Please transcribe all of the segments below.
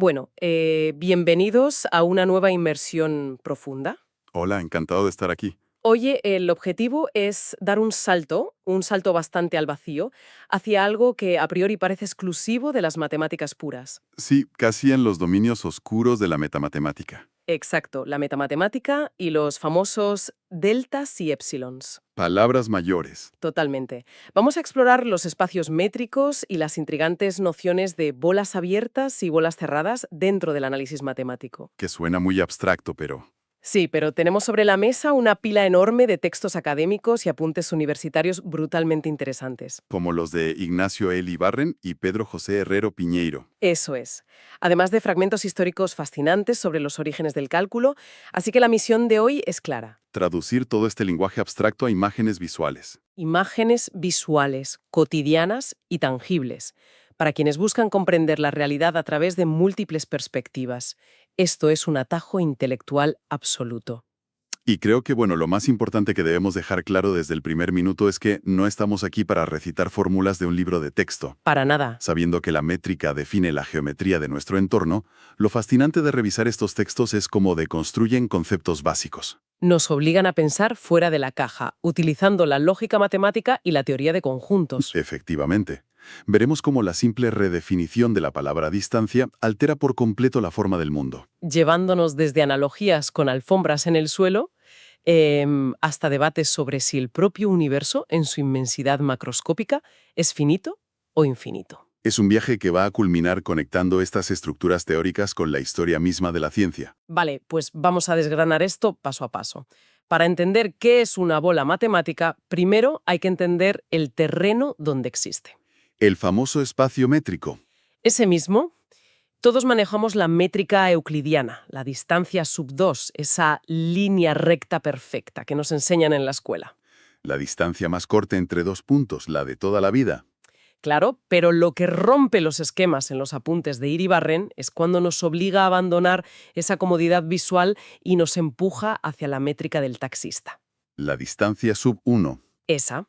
Bueno, bienvenidos a una nueva inmersión profunda. Hola, encantado de estar aquí. Oye, el objetivo es dar un salto bastante al vacío, hacia algo que a priori parece exclusivo de las matemáticas puras. Sí, casi en los dominios oscuros de la metamatemática. Exacto, la metamatemática y los famosos deltas y épsilons. Palabras mayores, Totalmente. Vamos a explorar los espacios métricos y las intrigantes nociones de bolas abiertas y bolas cerradas dentro del análisis matemático. que suena muy abstracto, pero Sí, pero tenemos sobre la mesa una pila enorme de textos académicos y apuntes universitarios brutalmente interesantes. como los de Ignacio L. Ibarren y Pedro José Herrero Piñeiro. Eso es. Además de fragmentos históricos fascinantes sobre los orígenes del cálculo, así que la misión de hoy es clara. Traducir todo este lenguaje abstracto a imágenes visuales. Imágenes visuales, cotidianas y tangibles, para quienes buscan comprender la realidad a través de múltiples perspectivas. Esto es un atajo intelectual absoluto. Y creo que, lo más importante que debemos dejar claro desde el primer minuto es que no estamos aquí para recitar fórmulas de un libro de texto. Para nada. Sabiendo que la métrica define la geometría de nuestro entorno, lo fascinante de revisar estos textos es cómo deconstruyen conceptos básicos. Nos obligan a pensar fuera de la caja, utilizando la lógica matemática y la teoría de conjuntos. Efectivamente. Veremos cómo la simple redefinición de la palabra distancia altera por completo la forma del mundo. Llevándonos desde analogías con alfombras en el suelo hasta debates sobre si el propio universo, en su inmensidad macroscópica, es finito o infinito. Es un viaje que va a culminar conectando estas estructuras teóricas con la historia misma de la ciencia. Vale, pues vamos a desgranar esto paso a paso. Para entender qué es una bola matemática, primero hay que entender el terreno donde existe. El famoso espacio métrico. Ese mismo, todos manejamos la métrica euclidiana, la distancia sub 2, esa línea recta perfecta que nos enseñan en la escuela. La distancia más corta entre dos puntos, la de toda la vida. Claro, pero lo que rompe los esquemas en los apuntes de Iribarren es cuando nos obliga a abandonar esa comodidad visual y nos empuja hacia la métrica del taxista. La distancia sub 1. Esa.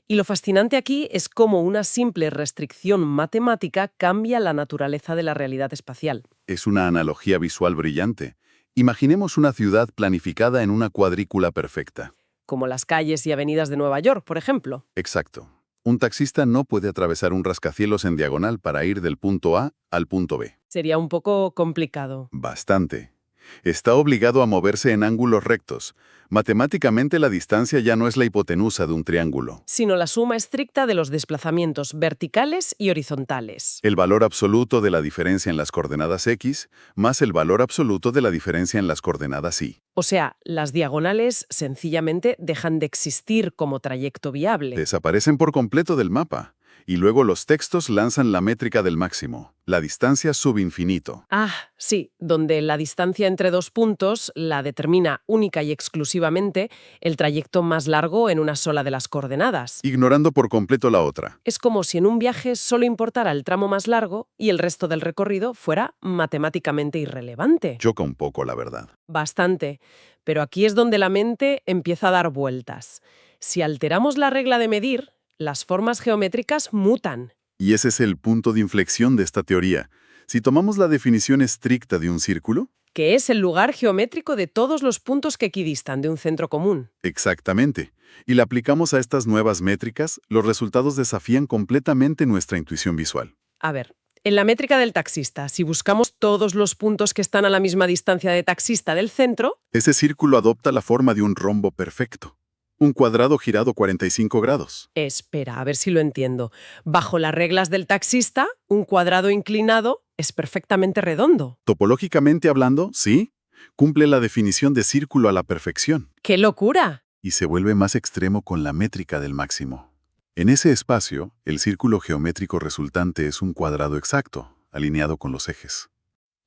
Y lo fascinante aquí es cómo una simple restricción matemática cambia la naturaleza de la realidad espacial. Es una analogía visual brillante. Imaginemos una ciudad planificada en una cuadrícula perfecta. Como las calles y avenidas de Nueva York, por ejemplo. Exacto. Un taxista no puede atravesar un rascacielos en diagonal para ir del punto A al punto B. Sería un poco complicado. Bastante. Está obligado a moverse en ángulos rectos. Matemáticamente la distancia ya no es la hipotenusa de un triángulo. Sino la suma estricta de los desplazamientos verticales y horizontales. El valor absoluto de la diferencia en las coordenadas X más el valor absoluto de la diferencia en las coordenadas Y. O sea, las diagonales sencillamente dejan de existir como trayecto viable. Desaparecen por completo del mapa. Y luego los textos lanzan la métrica del máximo, la distancia subinfinito. Ah, sí, donde la distancia entre dos puntos la determina única y exclusivamente el trayecto más largo en una sola de las coordenadas. Ignorando por completo la otra. Es como si en un viaje solo importara el tramo más largo y el resto del recorrido fuera matemáticamente irrelevante. Choca un poco, la verdad. Bastante. Pero aquí es donde la mente empieza a dar vueltas. Si alteramos la regla de medir, las formas geométricas mutan. Y ese es el punto de inflexión de esta teoría. Si tomamos la definición estricta de un círculo, Que es el lugar geométrico de todos los puntos que equidistan de un centro común. exactamente, y la aplicamos a estas nuevas métricas, los resultados desafían completamente nuestra intuición visual. A ver, en la métrica del taxista, si buscamos todos los puntos que están a la misma distancia de taxista del centro, Ese círculo adopta la forma de un rombo perfecto. Un cuadrado girado 45 grados. espera, a ver si lo entiendo. Bajo las reglas del taxista, un cuadrado inclinado es perfectamente redondo. Topológicamente hablando, sí, cumple la definición de círculo a la perfección. ¡Qué locura! Y se vuelve más extremo con la métrica del máximo. En ese espacio, el círculo geométrico resultante es un cuadrado exacto, alineado con los ejes.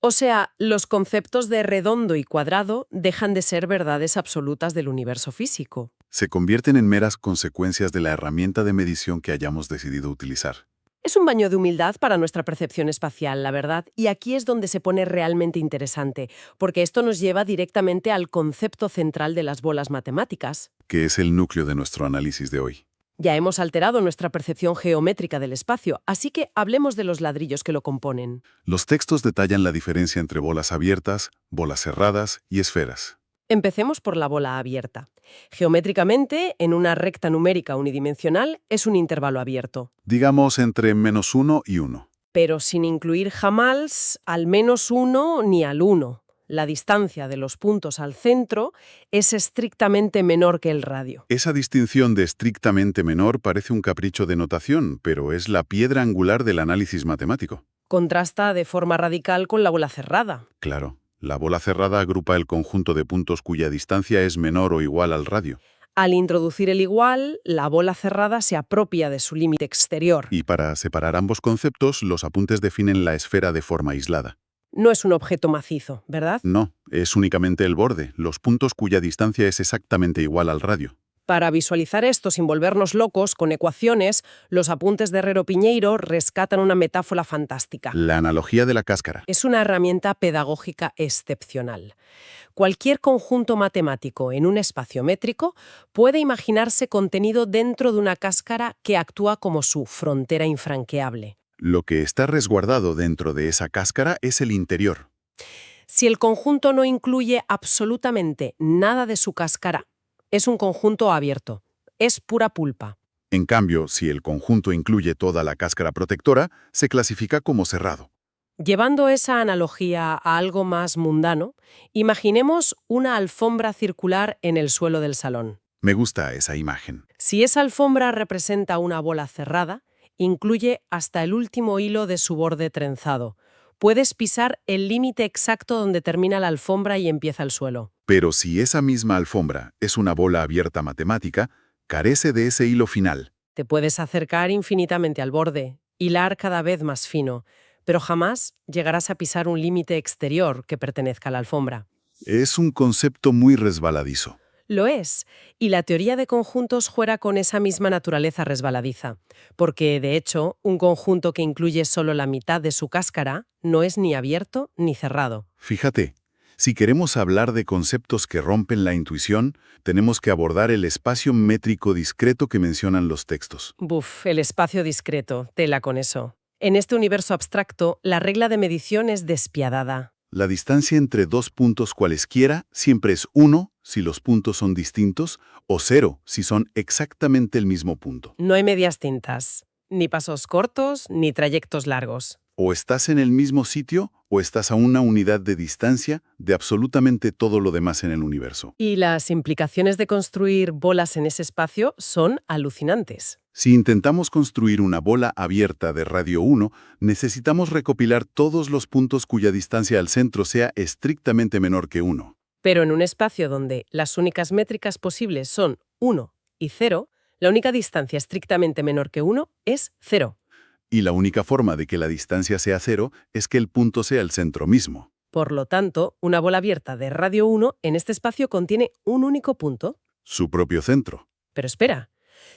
O sea, los conceptos de redondo y cuadrado dejan de ser verdades absolutas del universo físico. Se convierten en meras consecuencias de la herramienta de medición que hayamos decidido utilizar. Es un baño de humildad para nuestra percepción espacial, la verdad, y aquí es donde se pone realmente interesante, porque esto nos lleva directamente al concepto central de las bolas matemáticas. Que es el núcleo de nuestro análisis de hoy. Ya hemos alterado nuestra percepción geométrica del espacio, así que hablemos de los ladrillos que lo componen. Los textos detallan la diferencia entre bolas abiertas, bolas cerradas y esferas. Empecemos por la bola abierta. Geométricamente, en una recta numérica unidimensional, es un intervalo abierto, Digamos entre -1 y 1. pero sin incluir jamás al -1 ni al 1. La distancia de los puntos al centro es estrictamente menor que el radio. Esa distinción de estrictamente menor parece un capricho de notación, pero es la piedra angular del análisis matemático. Contrasta de forma radical con la bola cerrada. Claro, la bola cerrada agrupa el conjunto de puntos cuya distancia es menor o igual al radio. Al introducir el igual, la bola cerrada se apropia de su límite exterior. Y para separar ambos conceptos, los apuntes definen la esfera de forma aislada. No es un objeto macizo, ¿verdad? No, es únicamente el borde, los puntos cuya distancia es exactamente igual al radio. Para visualizar esto sin volvernos locos con ecuaciones, los apuntes de Herrero Piñeiro rescatan una metáfora fantástica. La analogía de la cáscara. Es una herramienta pedagógica excepcional. Cualquier conjunto matemático en un espacio métrico puede imaginarse contenido dentro de una cáscara que actúa como su frontera infranqueable. Lo que está resguardado dentro de esa cáscara es el interior. Si el conjunto no incluye absolutamente nada de su cáscara, es un conjunto abierto. Es pura pulpa. En cambio, si el conjunto incluye toda la cáscara protectora, se clasifica como cerrado. Llevando esa analogía a algo más mundano, imaginemos una alfombra circular en el suelo del salón. Me gusta esa imagen. Si esa alfombra representa una bola cerrada, incluye hasta el último hilo de su borde trenzado. Puedes pisar el límite exacto donde termina la alfombra y empieza el suelo. Pero si esa misma alfombra es una bola abierta matemática, carece de ese hilo final. Te puedes acercar infinitamente al borde, hilar cada vez más fino, pero jamás llegarás a pisar un límite exterior que pertenezca a la alfombra. Es un concepto muy resbaladizo. Lo es, y la teoría de conjuntos juega con esa misma naturaleza resbaladiza, porque, de hecho, un conjunto que incluye solo la mitad de su cáscara no es ni abierto ni cerrado. Fíjate, si queremos hablar de conceptos que rompen la intuición, tenemos que abordar el espacio métrico discreto que mencionan los textos. Buf, el espacio discreto, tela con eso. En este universo abstracto, la regla de medición es despiadada. La distancia entre dos puntos cualesquiera siempre es 1 si los puntos son distintos o 0 si son exactamente el mismo punto. No hay medias tintas, ni pasos cortos, ni trayectos largos. O estás en el mismo sitio o estás a una unidad de distancia de absolutamente todo lo demás en el universo. Y las implicaciones de construir bolas en ese espacio son alucinantes. Si intentamos construir una bola abierta de radio 1, necesitamos recopilar todos los puntos cuya distancia al centro sea estrictamente menor que 1. Pero en un espacio donde las únicas métricas posibles son 1 y 0, la única distancia estrictamente menor que 1 es 0. Y la única forma de que la distancia sea 0 es que el punto sea el centro mismo. Por lo tanto, una bola abierta de radio 1 en este espacio contiene un único punto. Su propio centro. Pero espera,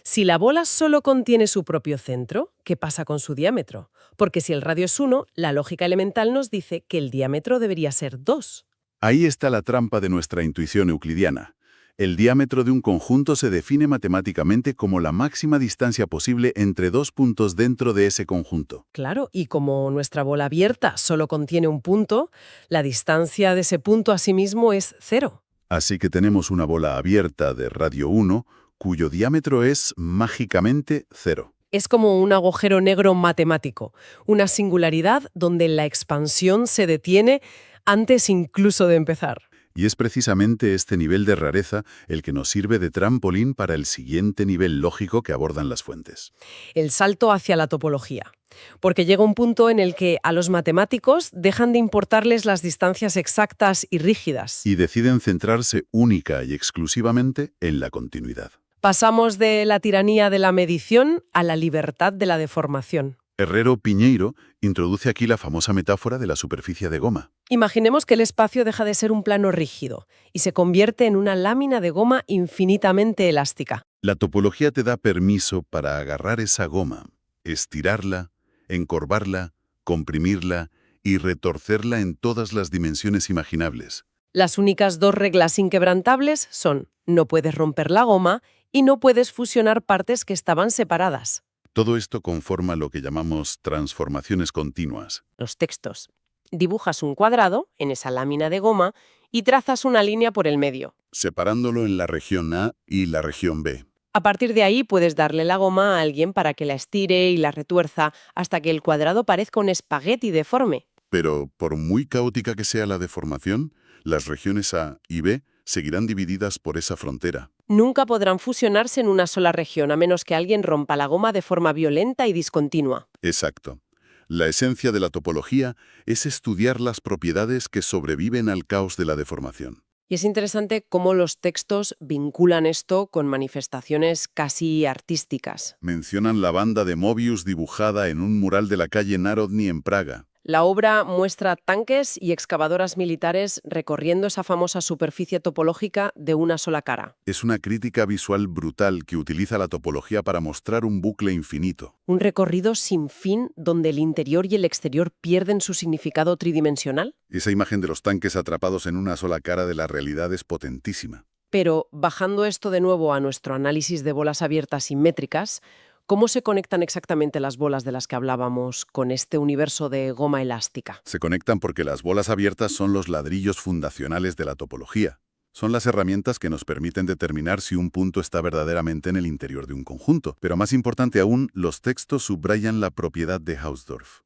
si la bola solo contiene su propio centro, ¿qué pasa con su diámetro? Porque si el radio es 1, la lógica elemental nos dice que el diámetro debería ser 2. Ahí está la trampa de nuestra intuición euclidiana. El diámetro de un conjunto se define matemáticamente como la máxima distancia posible entre dos puntos dentro de ese conjunto. Claro, y como nuestra bola abierta solo contiene un punto, la distancia de ese punto a sí mismo es 0. Así que tenemos una bola abierta de radio 1, cuyo diámetro es mágicamente 0. Es como un agujero negro matemático, una singularidad donde la expansión se detiene antes incluso de empezar. Y es precisamente este nivel de rareza el que nos sirve de trampolín para el siguiente nivel lógico que abordan las fuentes. El salto hacia la topología. Porque llega un punto en el que a los matemáticos dejan de importarles las distancias exactas y rígidas. Y deciden centrarse única y exclusivamente en la continuidad. Pasamos de la tiranía de la medición a la libertad de la deformación. Herrero Piñeiro introduce aquí la famosa metáfora de la superficie de goma. Imaginemos que el espacio deja de ser un plano rígido y se convierte en una lámina de goma infinitamente elástica. La topología te da permiso para agarrar esa goma, estirarla, encorvarla, comprimirla y retorcerla en todas las dimensiones imaginables. Las únicas dos reglas inquebrantables son: no puedes romper la goma y no puedes fusionar partes que estaban separadas. Todo esto conforma lo que llamamos transformaciones continuas. Los textos. Dibujas un cuadrado en esa lámina de goma y trazas una línea por el medio. Separándolo en la región A y la región B. A partir de ahí puedes darle la goma a alguien para que la estire y la retuerza hasta que el cuadrado parezca un espagueti deforme. Pero, por muy caótica que sea la deformación, las regiones A y B seguirán divididas por esa frontera. Nunca podrán fusionarse en una sola región a menos que alguien rompa la goma de forma violenta y discontinua. Exacto. La esencia de la topología es estudiar las propiedades que sobreviven al caos de la deformación. Y es interesante cómo los textos vinculan esto con manifestaciones casi artísticas. Mencionan la banda de Mobius dibujada en un mural de la calle Národni en Praga. La obra muestra tanques y excavadoras militares recorriendo esa famosa superficie topológica de una sola cara. Es una crítica visual brutal que utiliza la topología para mostrar un bucle infinito. Un recorrido sin fin donde el interior y el exterior pierden su significado tridimensional. Esa imagen de los tanques atrapados en una sola cara de la realidad es potentísima. Pero, bajando esto de nuevo a nuestro análisis de bolas abiertas simétricas, ¿cómo se conectan exactamente las bolas de las que hablábamos con este universo de goma elástica? Se conectan porque las bolas abiertas son los ladrillos fundacionales de la topología. Son las herramientas que nos permiten determinar si un punto está verdaderamente en el interior de un conjunto. Pero más importante aún, los textos subrayan la propiedad de Hausdorff.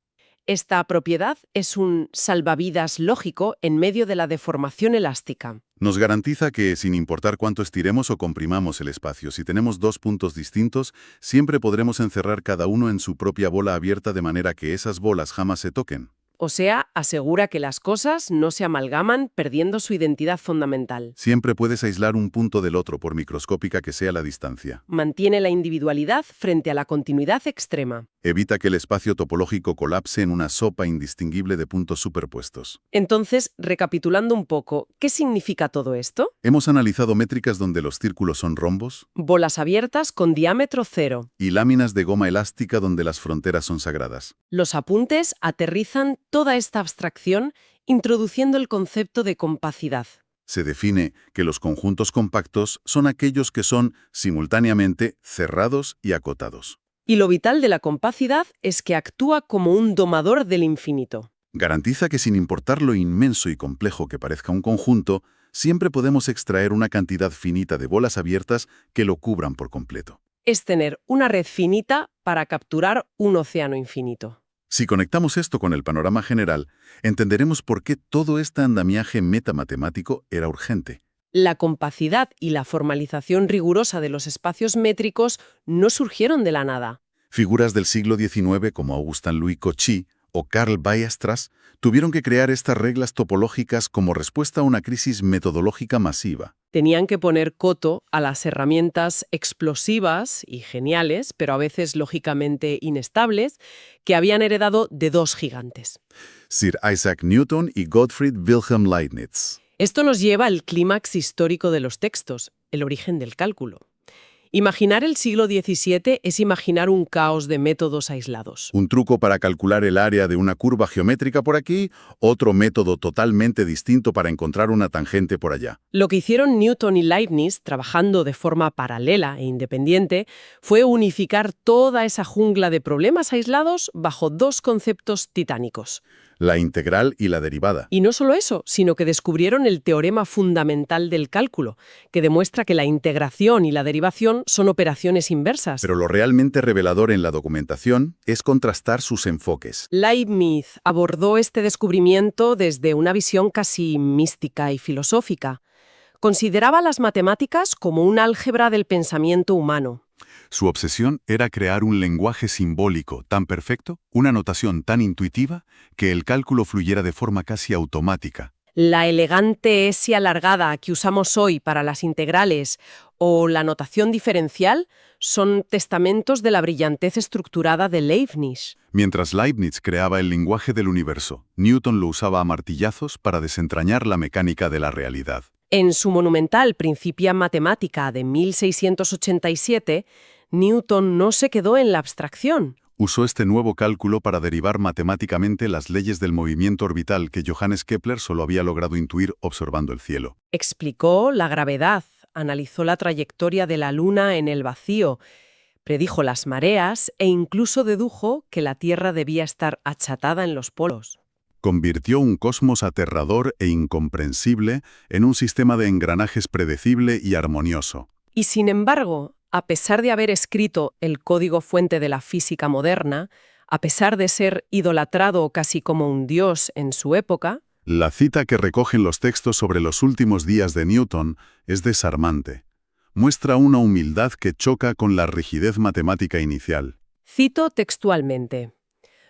Esta propiedad es un salvavidas lógico en medio de la deformación elástica. Nos garantiza que, sin importar cuánto estiremos o comprimamos el espacio, si tenemos dos puntos distintos, siempre podremos encerrar cada uno en su propia bola abierta de manera que esas bolas jamás se toquen. O sea, asegura que las cosas no se amalgaman perdiendo su identidad fundamental. Siempre puedes aislar un punto del otro, por microscópica que sea la distancia. Mantiene la individualidad frente a la continuidad extrema. Evita que el espacio topológico colapse en una sopa indistinguible de puntos superpuestos. Entonces, recapitulando un poco, ¿qué significa todo esto? Hemos analizado métricas donde los círculos son rombos Bolas abiertas con diámetro cero. y láminas de goma elástica donde las fronteras son sagradas. Los apuntes aterrizan toda esta abstracción introduciendo el concepto de compacidad. Se define que los conjuntos compactos son aquellos que son simultáneamente cerrados y acotados. Y lo vital de la compacidad es que actúa como un domador del infinito. Garantiza que sin importar lo inmenso y complejo que parezca un conjunto, siempre podemos extraer una cantidad finita de bolas abiertas que lo cubran por completo. Es tener una red finita para capturar un océano infinito. Si conectamos esto con el panorama general, entenderemos por qué todo este andamiaje metamatemático era urgente. La compacidad y la formalización rigurosa de los espacios métricos no surgieron de la nada. Figuras del siglo XIX como Augustin-Louis Cauchy o Karl Weierstrass tuvieron que crear estas reglas topológicas como respuesta a una crisis metodológica masiva. Tenían que poner coto a las herramientas explosivas y geniales, pero a veces lógicamente inestables, que habían heredado de dos gigantes. Sir Isaac Newton y Gottfried Wilhelm Leibniz. Esto nos lleva al clímax histórico de los textos, el origen del cálculo. Imaginar el siglo XVII es imaginar un caos de métodos aislados. Un truco para calcular el área de una curva geométrica por aquí, otro método totalmente distinto para encontrar una tangente por allá. Lo que hicieron Newton y Leibniz, trabajando de forma paralela e independiente, fue unificar toda esa jungla de problemas aislados bajo dos conceptos titánicos. La integral y la derivada. Y no solo eso, sino que descubrieron el teorema fundamental del cálculo, que demuestra que la integración y la derivación son operaciones inversas. Pero lo realmente revelador en la documentación es contrastar sus enfoques. Leibniz abordó este descubrimiento desde una visión casi mística y filosófica. Consideraba las matemáticas como un álgebra del pensamiento humano. Su obsesión era crear un lenguaje simbólico tan perfecto, una notación tan intuitiva, que el cálculo fluyera de forma casi automática. La elegante S alargada que usamos hoy para las integrales o la notación diferencial son testamentos de la brillantez estructurada de Leibniz. Mientras Leibniz creaba el lenguaje del universo, Newton lo usaba a martillazos para desentrañar la mecánica de la realidad. En su monumental Principia Mathematica de 1687, Newton no se quedó en la abstracción. Usó este nuevo cálculo para derivar matemáticamente las leyes del movimiento orbital que Johannes Kepler solo había logrado intuir observando el cielo. Explicó la gravedad, analizó la trayectoria de la Luna en el vacío, predijo las mareas e incluso dedujo que la Tierra debía estar achatada en los polos. Convirtió un cosmos aterrador e incomprensible en un sistema de engranajes predecible y armonioso. Y sin embargo, a pesar de haber escrito el código fuente de la física moderna, a pesar de ser idolatrado casi como un dios en su época, La cita que recogen los textos sobre los últimos días de Newton es desarmante. Muestra una humildad que choca con la rigidez matemática inicial. cito textualmente: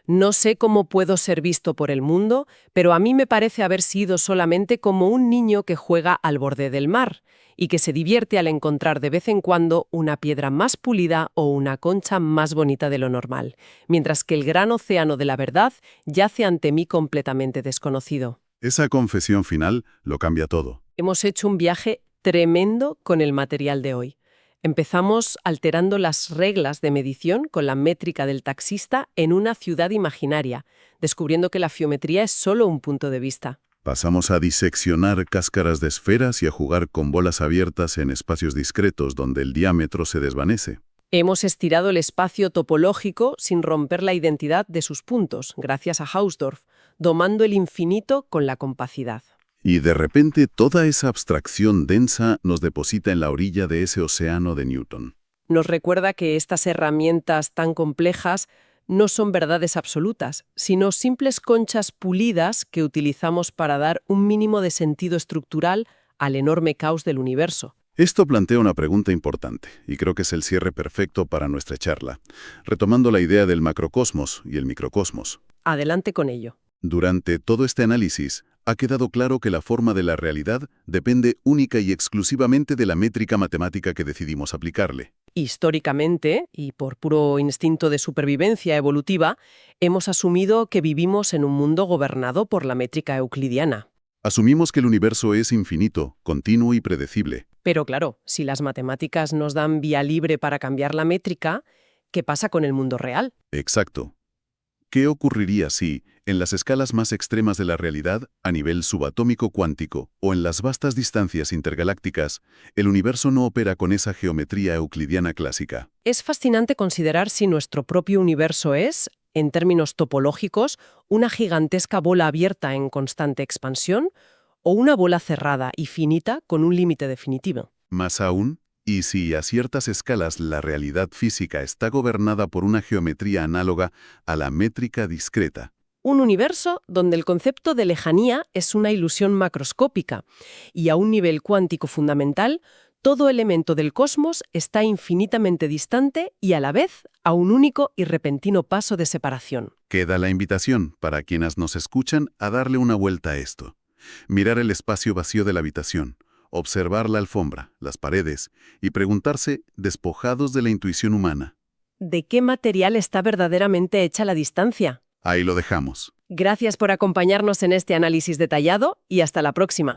«No sé cómo puedo ser visto por el mundo, pero a mí me parece haber sido solamente como un niño que juega al borde del mar y que se divierte al encontrar de vez en cuando una piedra más pulida o una concha más bonita de lo normal, mientras que el gran océano de la verdad yace ante mí completamente desconocido». Esa confesión final lo cambia todo. Hemos hecho un viaje tremendo con el material de hoy. Empezamos alterando las reglas de medición con la métrica del taxista en una ciudad imaginaria, descubriendo que la geometría es solo un punto de vista. Pasamos a diseccionar cáscaras de esferas y a jugar con bolas abiertas en espacios discretos donde el diámetro se desvanece. Hemos estirado el espacio topológico sin romper la identidad de sus puntos, gracias a Hausdorff, domando el infinito con la compacidad. Y de repente toda esa abstracción densa nos deposita en la orilla de ese océano de Newton. Nos recuerda que estas herramientas tan complejas no son verdades absolutas, sino simples conchas pulidas que utilizamos para dar un mínimo de sentido estructural al enorme caos del universo. Esto plantea una pregunta importante, y creo que es el cierre perfecto para nuestra charla, retomando la idea del macrocosmos y el microcosmos. Adelante con ello. Durante todo este análisis, ha quedado claro que la forma de la realidad depende única y exclusivamente de la métrica matemática que decidimos aplicarle. Históricamente, y por puro instinto de supervivencia evolutiva, hemos asumido que vivimos en un mundo gobernado por la métrica euclidiana. Asumimos que el universo es infinito, continuo y predecible. Pero claro, si las matemáticas nos dan vía libre para cambiar la métrica, ¿qué pasa con el mundo real? Exacto. ¿Qué ocurriría si, en las escalas más extremas de la realidad, a nivel subatómico cuántico o en las vastas distancias intergalácticas, el universo no opera con esa geometría euclidiana clásica? Es fascinante considerar si nuestro propio universo es, en términos topológicos, una gigantesca bola abierta en constante expansión o una bola cerrada y finita con un límite definitivo. Más aún, ¿y si a ciertas escalas la realidad física está gobernada por una geometría análoga a la métrica discreta? Un universo donde el concepto de lejanía es una ilusión macroscópica y a un nivel cuántico fundamental, todo elemento del cosmos está infinitamente distante y a la vez a un único y repentino paso de separación. Queda la invitación para quienes nos escuchan a darle una vuelta a esto. Mirar el espacio vacío de la habitación, observar la alfombra, las paredes y preguntarse, despojados de la intuición humana, ¿de qué material está verdaderamente hecha la distancia? Ahí lo dejamos. Gracias por acompañarnos en este análisis detallado y hasta la próxima.